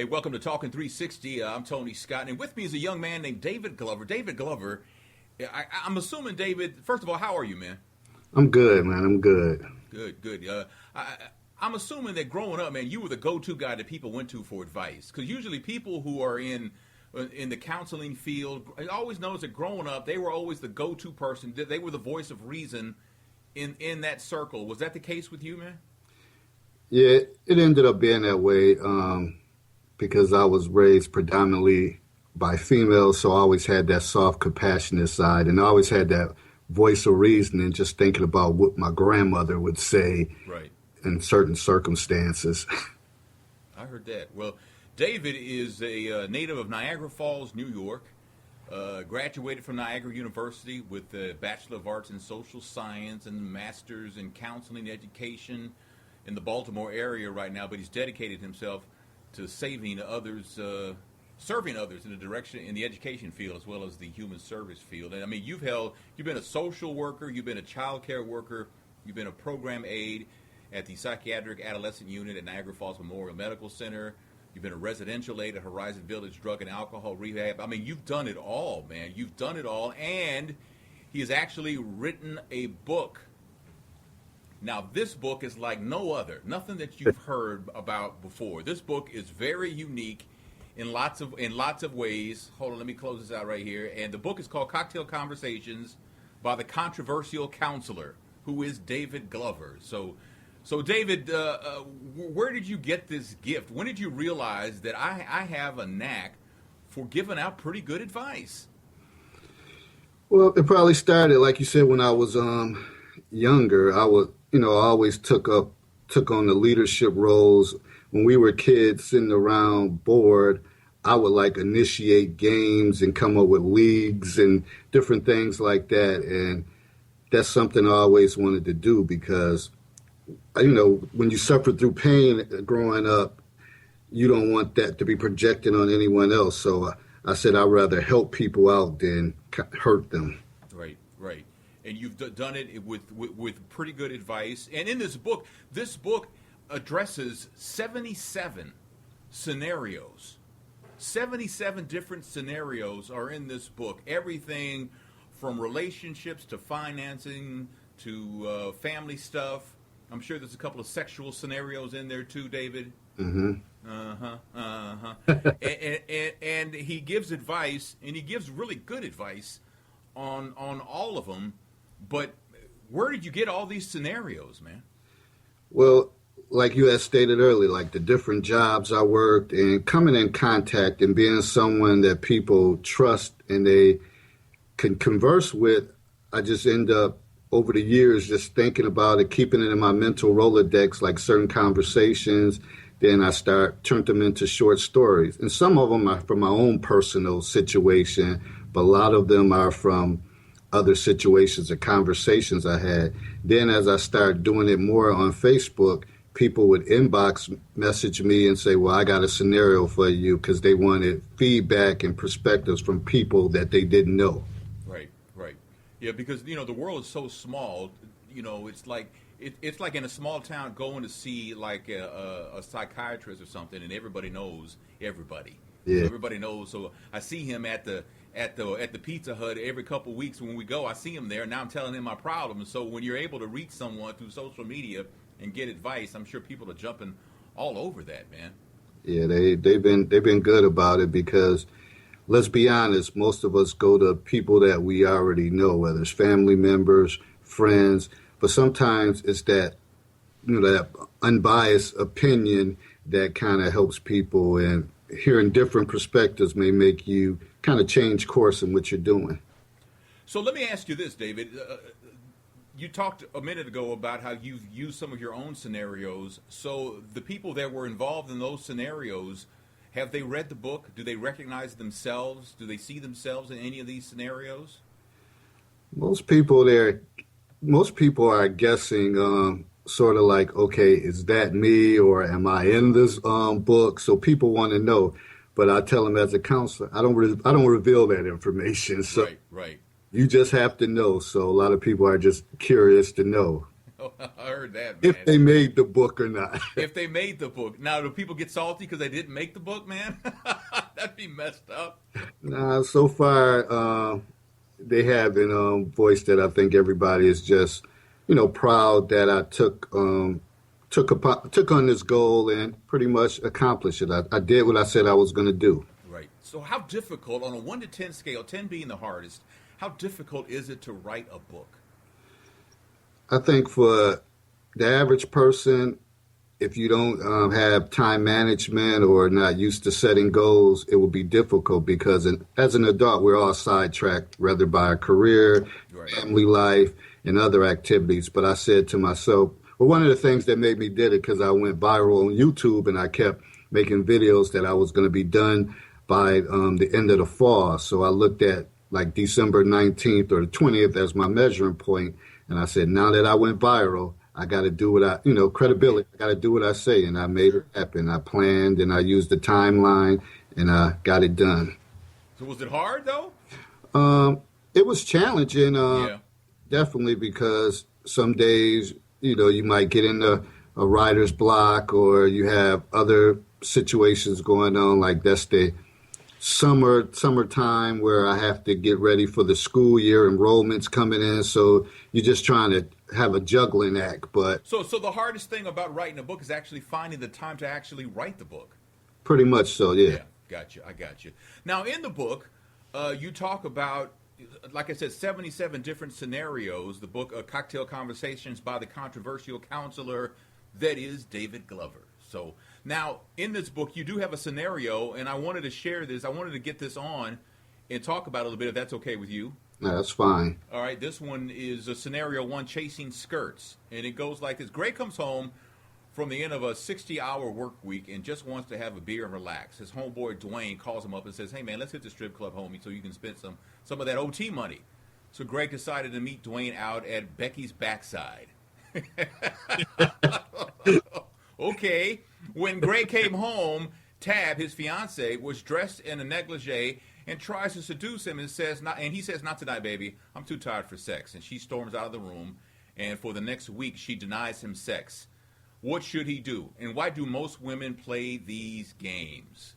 Hey, welcome to Talking 360. I'm Tony Scott, and with me is a young man named David Glover. David Glover, I'm assuming, David, first of all, how are you, man? I'm good, man. I'm good. Good, good. I'm assuming that growing up, man, you were the go-to guy that people went to for advice. Because usually people who are in the counseling field, I always noticed that growing up, they were always the go-to person. They were the voice of reason in that circle. Was that the case with you, man? Yeah, it ended up being that way because I was raised predominantly by females, so I always had that soft, compassionate side, and I always had that voice of reason and just thinking about what my grandmother would say Right. in certain circumstances. I heard that. Well, David is a native of Niagara Falls, New York. Graduated from Niagara University with a Bachelor of Arts in Social Science and Masters in Counseling Education in the Baltimore area right now, but he's dedicated himself to saving others, serving others in the education field as well as the human service field. And I mean, you've been a social worker, you've been a child care worker, you've been a program aide at the Psychiatric Adolescent Unit at Niagara Falls Memorial Medical Center. You've been a residential aide at Horizon Village Drug and Alcohol Rehab. I mean, you've done it all, man. You've done it all. And he has actually written a book. Now, this book is like no other, nothing that you've heard about before. This book is very unique in lots of ways. Hold on, let me close this out right here. And the book is called Cocktail Conversations by the Controversial Counselor, who is David Glover. So David, where did you get this gift? When did you realize that I have a knack for giving out pretty good advice? Well, it probably started, like you said, when I was younger. I always took on the leadership roles. When we were kids sitting around bored, I would like initiate games and come up with leagues and different things like that. And that's something I always wanted to do because, when you suffer through pain growing up, you don't want that to be projected on anyone else. So I said I'd rather help people out than hurt them. Right, right. And you've done it with pretty good advice. And in this book addresses 77 scenarios. 77 different scenarios are in this book. Everything from relationships to financing to family stuff. I'm sure there's a couple of sexual scenarios in there too, David. Mm-hmm. And he gives advice, and he gives really good advice on all of them. But where did you get all these scenarios, man? Well, like you had stated earlier, like the different jobs I worked and coming in contact and being someone that people trust and they can converse with, I just end up over the years just thinking about it, keeping it in my mental Rolodex, like certain conversations. Then I turn them into short stories. And some of them are from my own personal situation, but a lot of them are from other situations or conversations I had. Then as I started doing it more on Facebook, people would inbox message me and say, well, I got a scenario for you, because they wanted feedback and perspectives from people that they didn't know. Right, right. Yeah, because, the world is so small, it's like in a small town going to see like a psychiatrist or something, and everybody knows everybody. Yeah. So everybody knows. So I see him at the Pizza Hut every couple of weeks when we go. I see him there. Now I'm telling him my problem. So when you're able to reach someone through social media and get advice, I'm sure people are jumping all over that, man. Yeah, they've been good about it because, let's be honest, most of us go to people that we already know, whether it's family members, friends, but sometimes it's that that unbiased opinion that kind of helps people, and hearing different perspectives may make you kind of change course in what you're doing. So let me ask you this, David. You talked a minute ago about how you've used some of your own scenarios. So the people that were involved in those scenarios, have they read the book? Do they recognize themselves? Do they see themselves in any of these scenarios? Most people are guessing, sort of like, okay, is that me or am I in this book? So people want to know, but I tell them as a counselor, I don't reveal that information. So right. you just have to know. So a lot of people are just curious to know. I heard that, if man. they made the book or not. If they made the book. Now, do people get salty because they didn't make the book, man? That'd be messed up. Nah, so far, they haven't voiced that. I think everybody is just, proud that I took on this goal and pretty much accomplished it. I did what I said I was going to do. Right. So, how difficult, on a 1 to 10 scale, 10 being the hardest, how difficult is it to write a book? I think for the average person, if you don't have time management or not used to setting goals, it will be difficult because as an adult, we're all sidetracked, whether by our career, Right. family life, and other activities. But I said to myself, well, one of the things that made me did it because I went viral on YouTube and I kept making videos that I was going to be done by the end of the fall. So I looked at like December 19th or the 20th as my measuring point, and I said, now that I went viral, I got to do what credibility. I got to do what I say, and I made it happen. I planned, and I used the timeline, and I got it done. So, was it hard, though? It was challenging, Yeah. definitely, because some days, you might get into a writer's block, or you have other situations going on, like that's the summertime where I have to get ready for the school year, enrollments coming in, so you're just trying to have a juggling act, but So the hardest thing about writing a book is actually finding the time to actually write the book. pretty much so, yeah. Yeah, got you. I got you. Now, in the book, you talk about, like I said, 77 different scenarios. The book, Cocktail Conversations by the Controversial Counselor, that is David Glover. So now, in this book, you do have a scenario, and I wanted to share this. I wanted to get this on and talk about it a little bit, if that's okay with you. No, that's fine. All right, this one is a scenario one, chasing skirts. And it goes like this. Greg comes home from the end of a 60-hour work week and just wants to have a beer and relax. His homeboy Dwayne calls him up and says, hey, man, let's hit the strip club, homie, so you can spend some of that OT money. So Greg decided to meet Dwayne out at Becky's Backside. Okay. When Greg came home, Tab, his fiance, was dressed in a negligee and tries to seduce him and he says, not tonight, baby. I'm too tired for sex. And she storms out of the room, and for the next week, she denies him sex. What should he do? And why do most women play these games?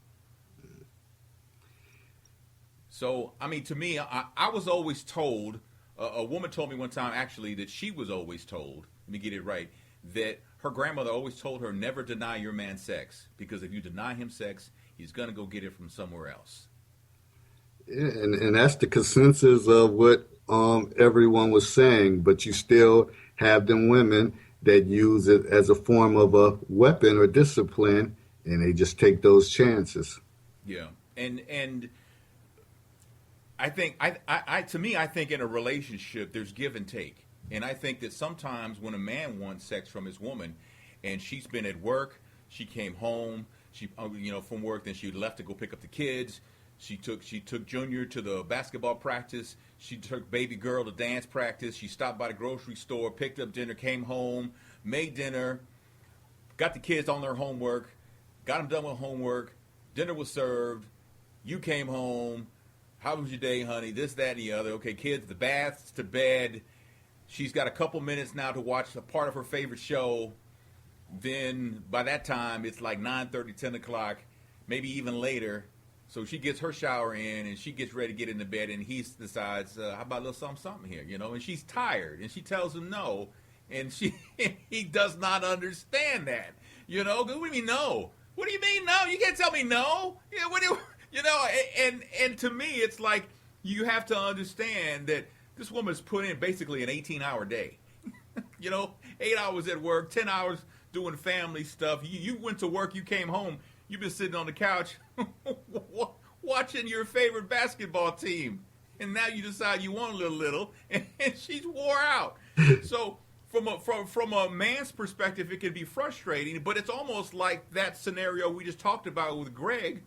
So, I mean, to me, I was always told, a woman told me one time, actually, that she was always told, let me get it right, that her grandmother always told her, never deny your man sex, because if you deny him sex, he's going to go get it from somewhere else. Yeah, and that's the consensus of what everyone was saying, but you still have them women that use it as a form of a weapon or discipline, and they just take those chances. Yeah, and I think I think in a relationship there's give and take, and I think that sometimes when a man wants sex from his woman, and she's been at work, she came home, she from work, then she left to go pick up the kids. She took Junior to the basketball practice. She took baby girl to dance practice. She stopped by the grocery store, picked up dinner, came home, made dinner, got the kids on their homework, got them done with homework. Dinner was served. You came home. How was your day, honey? This, that, and the other. Okay, kids, the baths, to bed. She's got a couple minutes now to watch a part of her favorite show. Then by that time, it's like 9:30, 10 o'clock, maybe even later. So she gets her shower in, and she gets ready to get into bed, and he decides, how about a little something here, And she's tired, and she tells him no, and he does not understand that, What do you mean no? What do you mean no? You can't tell me no. Yeah, what do and to me, it's like you have to understand that this woman's put in basically an 18-hour day. 8 hours at work, 10 hours doing family stuff. You went to work, you came home. You've been sitting on the couch watching your favorite basketball team, and now you decide you want a little, and she's wore out. So from a man's perspective, it can be frustrating, but it's almost like that scenario we just talked about with Greg.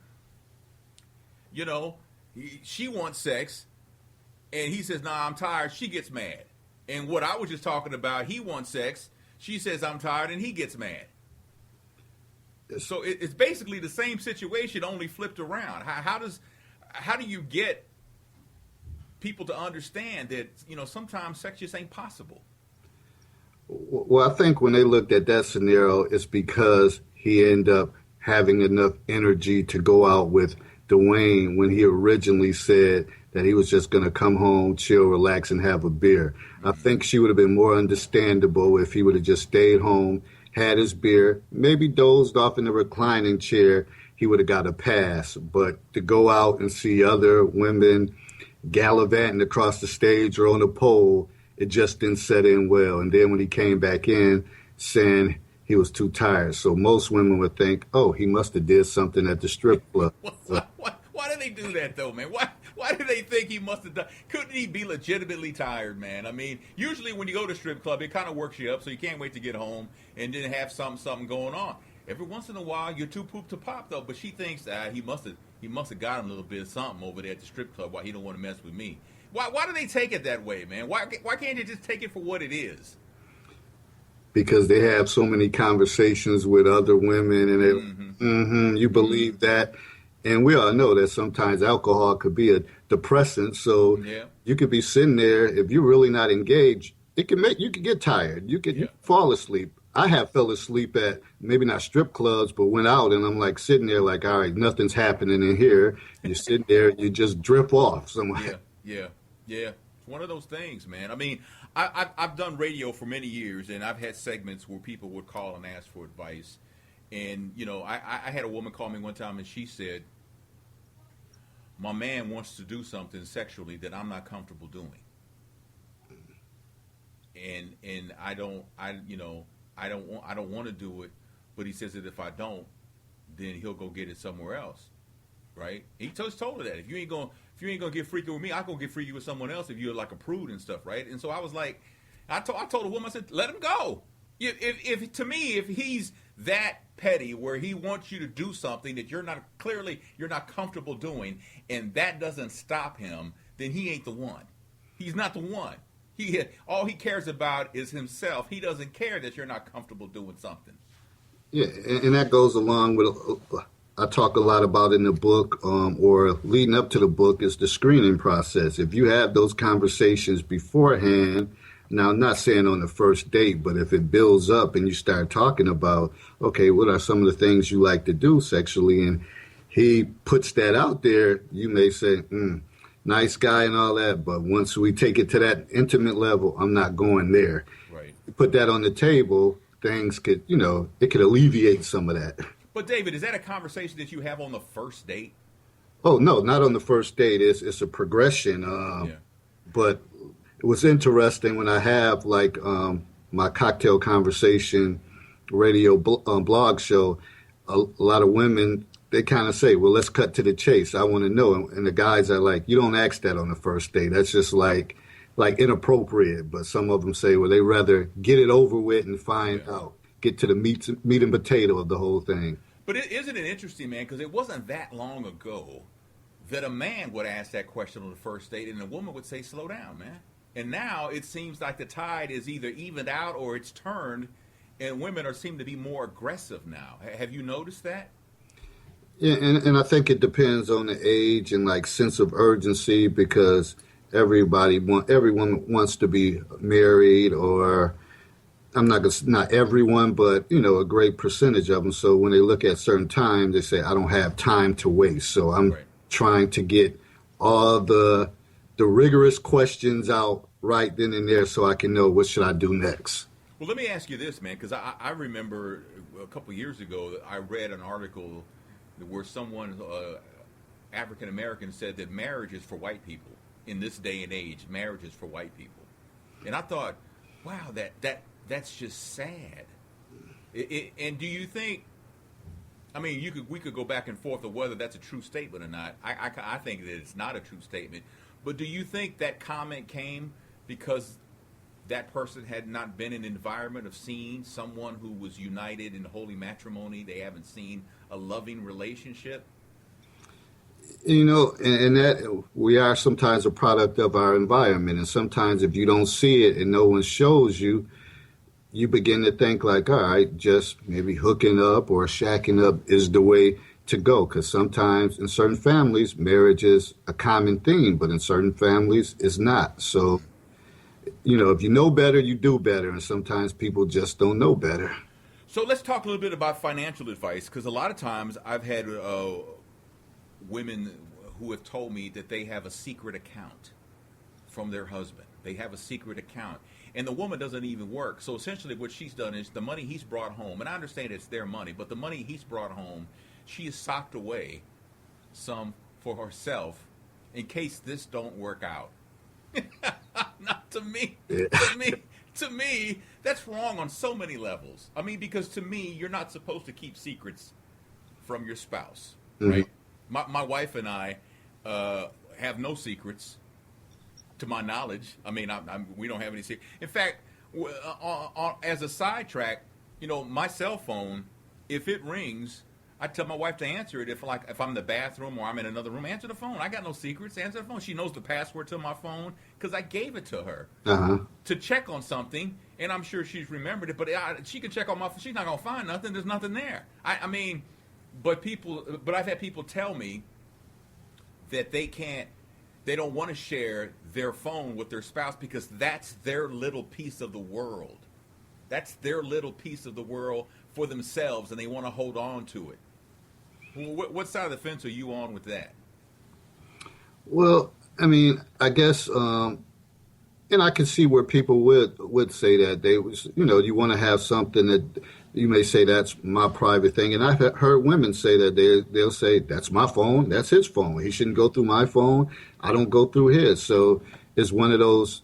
She wants sex, and he says, nah, I'm tired. She gets mad. And what I was just talking about, he wants sex. She says, I'm tired, and he gets mad. So it's basically the same situation, only flipped around. How do you get people to understand that sometimes sex just ain't possible? Well, I think when they looked at that scenario, it's because he ended up having enough energy to go out with Dwayne when he originally said that he was just going to come home, chill, relax, and have a beer. I Mm-hmm. think she would have been more understandable if he would have just stayed home, had his beer, maybe dozed off in the reclining chair. He would have got a pass. But to go out and see other women gallivanting across the stage or on the pole, it just didn't set in well. And then when he came back in, saying he was too tired. So most women would think, oh, he must have did something at the strip club. So, Why do they do that though, man? Why do they think he must have done? Couldn't he be legitimately tired, man? I mean, usually when you go to a strip club, it kind of works you up, so you can't wait to get home and then have something going on. Every once in a while, you're too poop to pop though. But she thinks he must have got him a little bit of something over there at the strip club. Why he don't want to mess with me? Why do they take it that way, man? Why can't they just take it for what it is? because they have so many conversations with other women and Mm-hmm. you Mm-hmm. believe that. And we all know that sometimes alcohol could be a depressant. So Yeah. you could be sitting there, if you're really not engaged, it can make you could get tired. You Yeah. could fall asleep. I have fell asleep at maybe not strip clubs, but went out and I'm like sitting there like, all right, nothing's happening in here. You sit there, you just drift off. So I'm Yeah, like, yeah, yeah. It's one of those things, man. I mean, I've done radio for many years, and I've had segments where people would call and ask for advice. And, I had a woman call me one time, and she said, my man wants to do something sexually that I'm not comfortable doing. And I don't want to do it, but he says that if I don't, then he'll go get it somewhere else. Right? He just told her that if you ain't gonna get freaky with me, I gonna get freaky with someone else if you're like a prude and stuff, right? And so I was like, I told the woman, I said, let him go. If to me, if he's that petty where he wants you to do something that you're not comfortable doing, and that doesn't stop him, then he ain't the one. He's not the one. All he cares about is himself. He doesn't care that you're not comfortable doing something. yeah, and that goes along with, I talk a lot about in the book, or leading up to the book, is the screening process. If you have those conversations beforehand, now I'm not saying on the first date, but if it builds up and you start talking about, okay, what are some of the things you like to do sexually, and he puts that out there, you may say, nice guy and all that, but once we take it to that intimate level, I'm not going there. Right. You put that on the table, things could, it could alleviate some of that. But David, is that a conversation that you have on the first date? Oh no, not on the first date. It's a progression. Yeah. But it was interesting when I have like my cocktail conversation radio blog show. A lot of women, they kind of say, "Well, let's cut to the chase. I want to know." And the guys are like, "You don't ask that on the first date. That's just like inappropriate." But some of them say, "Well, they rather get it over with and find Yeah. out, get to the meat and potato of the whole thing." But isn't it interesting, man? Because it wasn't that long ago that a man would ask that question on the first date, and a woman would say, "Slow down, man." And now it seems like the tide is either evened out or it's turned, and women seem to be more aggressive now. Have you noticed that? Yeah, and I think it depends on the age and like sense of urgency because everyone wants to be married, or I'm not gonna not everyone, but a great percentage of them. So when they look at certain time, they say I don't have time to waste. So I'm Right. trying to get all the rigorous questions out right then and there so I can know what should I do next. Well, let me ask you this, man, because I remember a couple years ago that I read an article where someone, African American, said that marriage is for white people. In this day and age, marriage is for white people. And I thought, wow, that's just sad. And do you think? I mean, we could go back and forth of whether that's a true statement or not. I think that it's not a true statement. But do you think that comment came because that person had not been in an environment of seeing someone who was united in holy matrimony? They haven't seen a loving relationship. And that we are sometimes a product of our environment, and sometimes if you don't see it and no one shows you, you begin to think like, all right, just maybe hooking up or shacking up is the way to go. Because sometimes in certain families, marriage is a common theme, but in certain families, it's not. So if you know better, you do better. And sometimes people just don't know better. So let's talk a little bit about financial advice, because a lot of times I've had women who have told me that they have a secret account from their husband. They have a secret account. And the woman doesn't even work. So essentially what she's done is the money he's brought home, and I understand it's their money, but the money he's brought home, she has socked away some for herself in case this don't work out. Not to me. Yeah. To me, that's wrong on so many levels. I mean, because to me, you're not supposed to keep secrets from your spouse, right? My wife and I have no secrets, to my knowledge. I mean, we don't have any secrets. In fact, as a sidetrack, my cell phone, if it rings, I tell my wife to answer it. If I'm in the bathroom or I'm in another room, answer the phone. I got no secrets. Answer the phone. She knows the password to my phone because I gave it to her to check on something, and I'm sure she's remembered it. But she can check on my phone. She's not gonna find nothing. There's nothing there. I mean, but I've had people tell me that they don't want to share their phone with their spouse because that's their little piece of the world. That's their little piece of the world for themselves, and they want to hold on to it. What side of the fence are you on with that? Well, I mean, I guess, and I can see where people would say that they was, you want to have something that you may say that's my private thing, and I've heard women say that they'll say that's my phone, that's his phone. He shouldn't go through my phone. I don't go through his. So it's one of those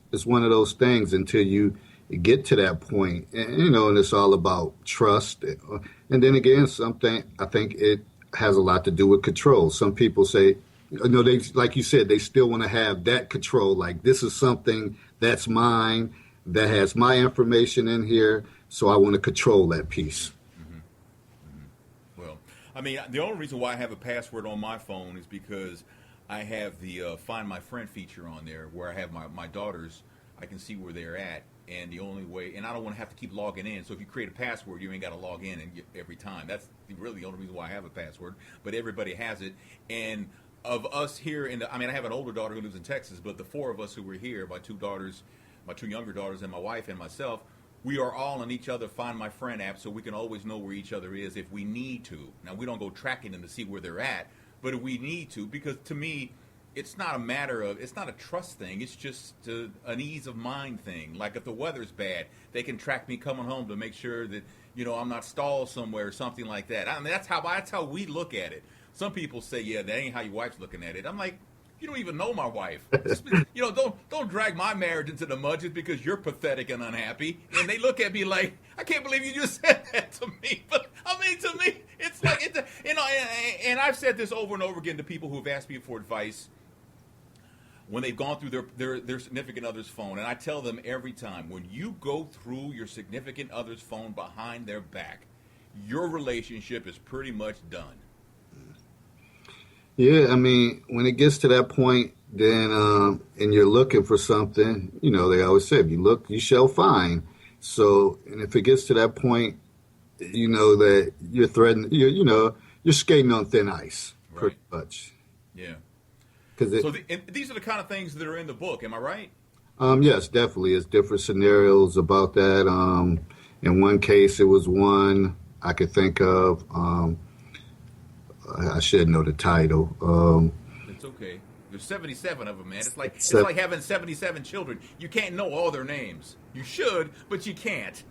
things until you get to that point, and it's all about trust. And then again, something I think it has a lot to do with control. Some people say, they, like you said, they still want to have that control. Like, this is something that's mine, that has my information in here, so I want to control that piece. Mm-hmm. Mm-hmm. Well, I mean, the only reason why I have a password on my phone is because I have the Find My Friend feature on there, where I have my daughters. I can see where they're at, and the only way, and I don't want to have to keep logging in. So if you create a password, you ain't got to log in every time. That's really the only reason why I have a password. But everybody has it, and of us here I have an older daughter who lives in Texas, but the four of us who were here, my two younger daughters, and my wife and myself, we are all on each other Find My Friend app, so we can always know where each other is if we need to. Now, we don't go tracking them to see where they're at, but if we need to, because to me, it's not a trust thing. It's just an ease of mind thing. Like if the weather's bad, they can track me coming home to make sure that, I'm not stalled somewhere or something like that. I mean, that's how we look at it. Some people say, yeah, that ain't how your wife's looking at it. I'm like, you don't even know my wife. Don't drag my marriage into the mud just because you're pathetic and unhappy. And they look at me like, I can't believe you just said that to me. But I mean, to me, it's like, and I've said this over and over again to people who have asked me for advice when they've gone through their significant other's phone. And I tell them every time, when you go through your significant other's phone behind their back, your relationship is pretty much done. Yeah, I mean, when it gets to that point, then and you're looking for something, they always say, if you look, you shall find. So, and if it gets to that point, that you're threatening, you're skating on thin ice, pretty much. Yeah. And these are the kind of things that are in the book. Am I right? Yes, definitely. It's different scenarios about that. In one case, it was one I could think of. I should know the title. It's okay. There's 77 of them, man. It's like having 77 children. You can't know all their names. You should, but you can't.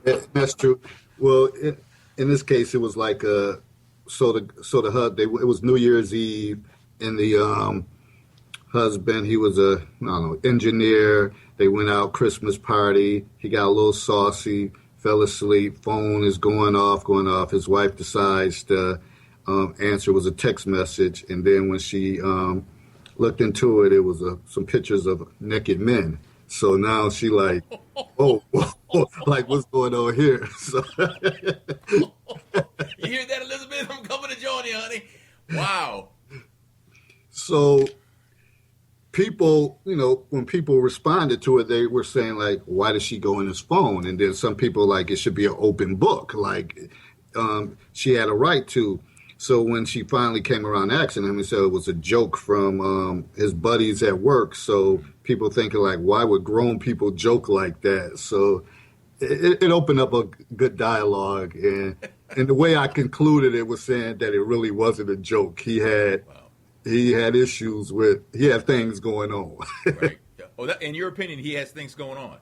That's true. Well, in this case, it was like it was New Year's Eve, and the husband, he was engineer. They went out Christmas party. He got a little saucy, fell asleep. Phone is going off. His wife decides to answer. It was a text message, and then when she looked into it, it was some pictures of naked men. So now she like, oh, like what's going on here? So you hear that, Elizabeth? I'm coming to join you, honey. Wow. So people, when people responded to it, they were saying like, why did she go in his phone? And then some people like, it should be an open book. Like she had a right to. So when she finally came around asking him, he said it was a joke from his buddies at work. So people thinking like, why would grown people joke like that? So it opened up a good dialogue, and the way I concluded it was saying that it really wasn't a joke. Wow. He had issues with he had things going on. Right. Yeah. Oh, in your opinion, he has things going on.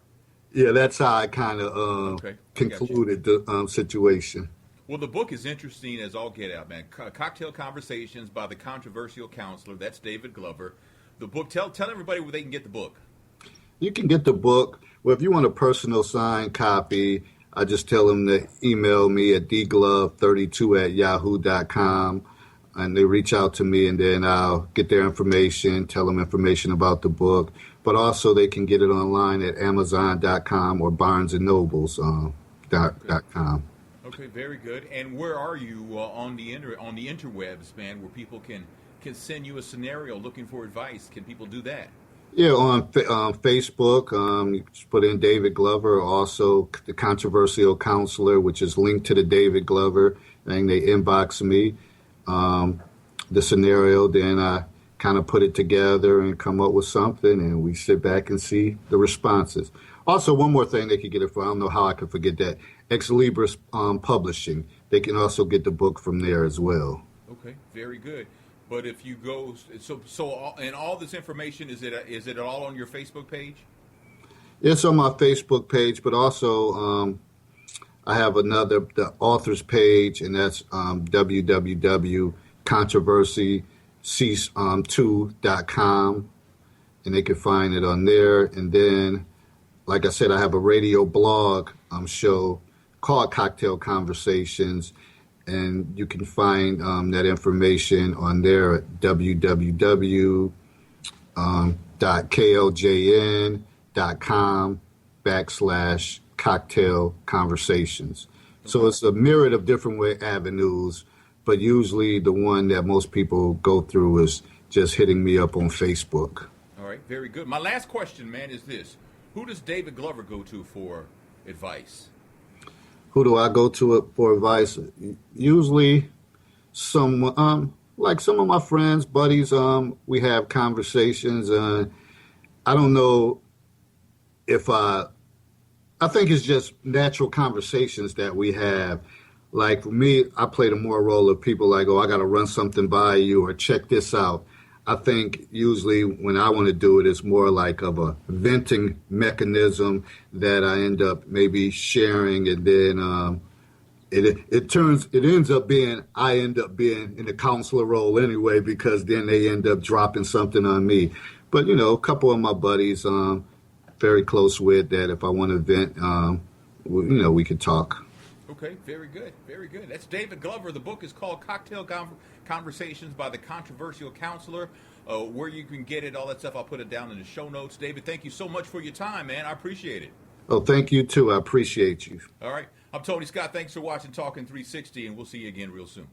Yeah, that's how I kind of Okay. I got you. concluded the situation. Well, the book is interesting as all get out, man. Cocktail Conversations by the Controversial Counselor. That's David Glover. The book. Tell everybody where they can get the book. You can get the book. Well, if you want a personal signed copy, I just tell them to email me at dglove32@yahoo.com, and they reach out to me, and then I'll get their information, tell them information about the book. But also, they can get it online at Amazon.com or BarnesandNobles.com. Okay, very good. And where are you on the interwebs, man, where people can send you a scenario looking for advice? Can people do that? Yeah, on Facebook, you just put in David Glover, also the Controversial Counselor, which is linked to the David Glover, and they inbox me the scenario. Then I kind of put it together and come up with something, and we sit back and see the responses. Also, one more thing they could get it from, I don't know how I could forget that, Ex Libris Publishing. They can also get the book from there as well. Okay, very good. But if you go, and all this information, is it all on your Facebook page? It's on my Facebook page, but also I have the author's page, and that's www.controversy2.com, and they can find it on there. And then, like I said, I have a radio blog show called Cocktail Conversations, and you can find that information on there at www.kljn.com/cocktail conversations. So it's a myriad of different avenues, but usually the one that most people go through is just hitting me up on Facebook. All right, very good. My last question, man, is this. Who does David Glover go to for advice? Who do I go to for advice? Usually someone, like some of my friends, buddies, we have conversations. I don't know if I think it's just natural conversations that we have. Like for me, I play the more role of people like, oh, I got to run something by you or check this out. I think usually when I want to do it, it's more like of a venting mechanism that I end up maybe sharing, and then it ends up being I end up being in the counselor role anyway, because then they end up dropping something on me. But a couple of my buddies, very close with, that if I want to vent, we could talk. Okay, very good, very good. That's David Glover. The book is called Cocktail Conversations by the Controversial Counselor. Where you can get it, all that stuff, I'll put it down in the show notes. David, thank you so much for your time, man. I appreciate it. Oh, thank you, too. I appreciate you. All right. I'm Tony Scott. Thanks for watching Talking 360, and we'll see you again real soon.